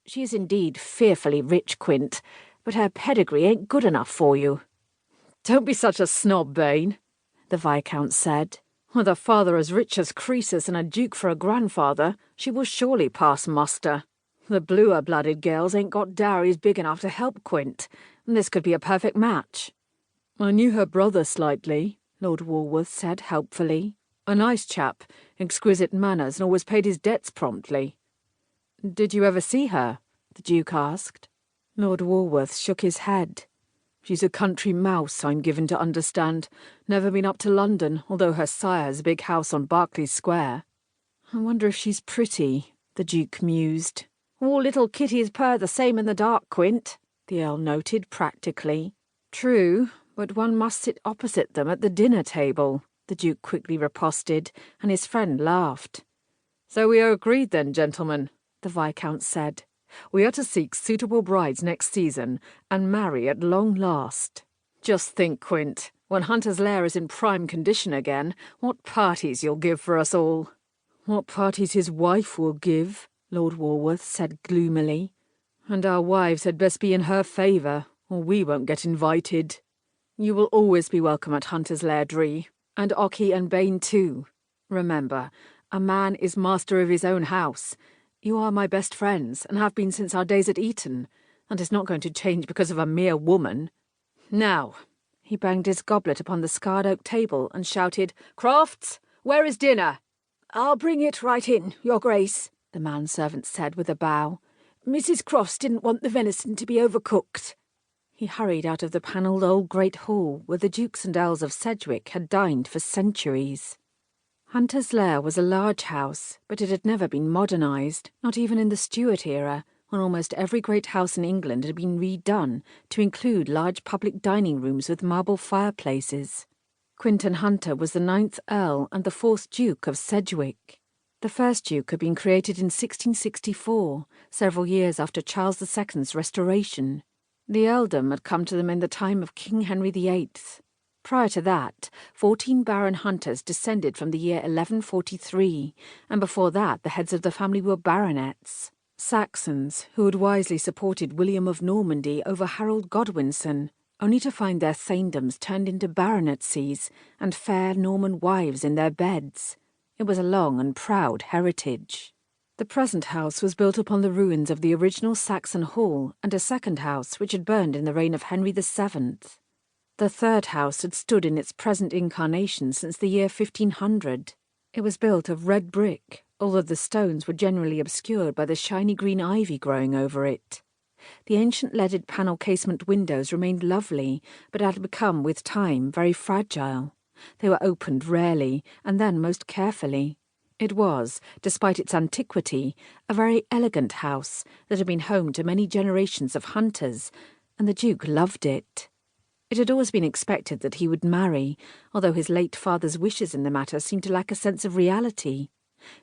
She is indeed fearfully rich, Quint, but her pedigree ain't good enough for you." "Don't be such a snob, Bane," the Viscount said. "With a father as rich as Croesus and a duke for a grandfather, she will surely pass muster. The bluer-blooded girls ain't got dowries big enough to help Quint, and this could be a perfect match." "I knew her brother slightly," Lord Walworth said helpfully. "A nice chap, exquisite manners, and always paid his debts promptly." "Did you ever see her?" the Duke asked. Lord Walworth shook his head. "She's a country mouse, I'm given to understand. Never been up to London, although her sire has a big house on Berkeley Square." "I wonder if she's pretty," the Duke mused. "All little kitties purr the same in the dark, Quint," the Earl noted practically. "True, but one must sit opposite them at the dinner table," the Duke quickly riposted, and his friend laughed. "So we are agreed then, gentlemen," the Viscount said. "We are to seek suitable brides next season, and marry at long last. Just think, Quint, when Hunter's Lair is in prime condition again, what parties you'll give for us all." "What parties his wife will give," Lord Walworth said gloomily. "And our wives had best be in her favour, or we won't get invited." "You will always be welcome at Hunter's Lair, Dree, and Ockie and Bane too. Remember, a man is master of his own house. You are my best friends, and have been since our days at Eton, and it's not going to change because of a mere woman. Now," he banged his goblet upon the scarred oak table and shouted, "Crofts, where is dinner?" "I'll bring it right in, Your Grace," the manservant said with a bow. "Mrs. Crofts didn't want the venison to be overcooked." He hurried out of the panelled old great hall where the Dukes and Earls of Sedgwick had dined for centuries. Hunter's Lair was a large house, but it had never been modernised, not even in the Stuart era, when almost every great house in England had been redone to include large public dining rooms with marble fireplaces. Quinton Hunter was the 9th Earl and the 4th Duke of Sedgwick. The first Duke had been created in 1664, several years after Charles II's restoration. The earldom had come to them in the time of King Henry VIII. Prior to that, 14 Baron Hunters descended from the year 1143, and before that the heads of the family were baronets. Saxons, who had wisely supported William of Normandy over Harold Godwinson, only to find their thanedoms turned into baronetcies and fair Norman wives in their beds. It was a long and proud heritage. The present house was built upon the ruins of the original Saxon hall and a second house which had burned in the reign of Henry VII. The third house had stood in its present incarnation since the year 1500. It was built of red brick, although the stones were generally obscured by the shiny green ivy growing over it. The ancient leaded panel casement windows remained lovely, but had become, with time, very fragile. They were opened rarely, and then most carefully. It was, despite its antiquity, a very elegant house that had been home to many generations of hunters, and the Duke loved it. It had always been expected that he would marry, although his late father's wishes in the matter seemed to lack a sense of reality.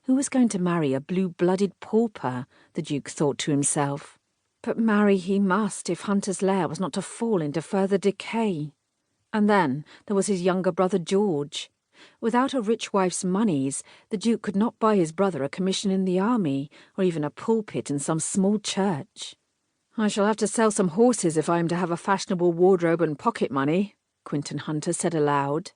Who was going to marry a blue-blooded pauper, the Duke thought to himself. But marry he must if Hunter's Lair was not to fall into further decay. And then there was his younger brother George. Without a rich wife's moneys, the Duke could not buy his brother a commission in the army, or even a pulpit in some small church. "I shall have to sell some horses if I am to have a fashionable wardrobe and pocket money," Quinton Hunter said aloud.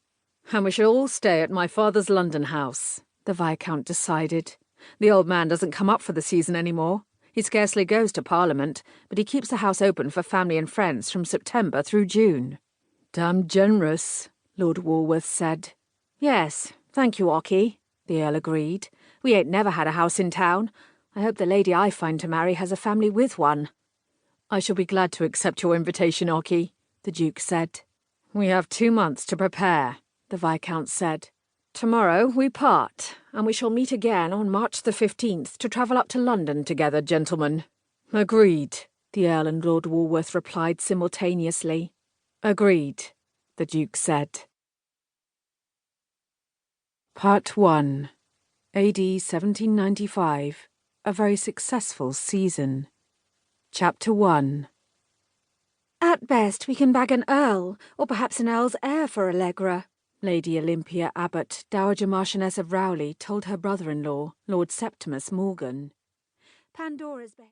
"And we shall all stay at my father's London house," the Viscount decided. "The old man doesn't come up for the season any more. He scarcely goes to Parliament, but he keeps the house open for family and friends from September through June." "Damn generous," Lord Walworth said. "Yes, thank you, Ockie," the Earl agreed. "We ain't never had a house in town. I hope the lady I find to marry has a family with one." "I shall be glad to accept your invitation, Ockie," the Duke said. "We have 2 months to prepare," the Viscount said. "Tomorrow we part, and we shall meet again on March the 15th to travel up to London together, gentlemen." "Agreed," the Earl and Lord Walworth replied simultaneously. "Agreed," the Duke said. Part 1. AD 1795. A very successful season. Chapter 1. "At best we can bag an earl, or perhaps an earl's heir for Allegra," Lady Olympia Abbott, Dowager Marchioness of Rowley, told her brother-in-law, Lord Septimus Morgan. "Pandora's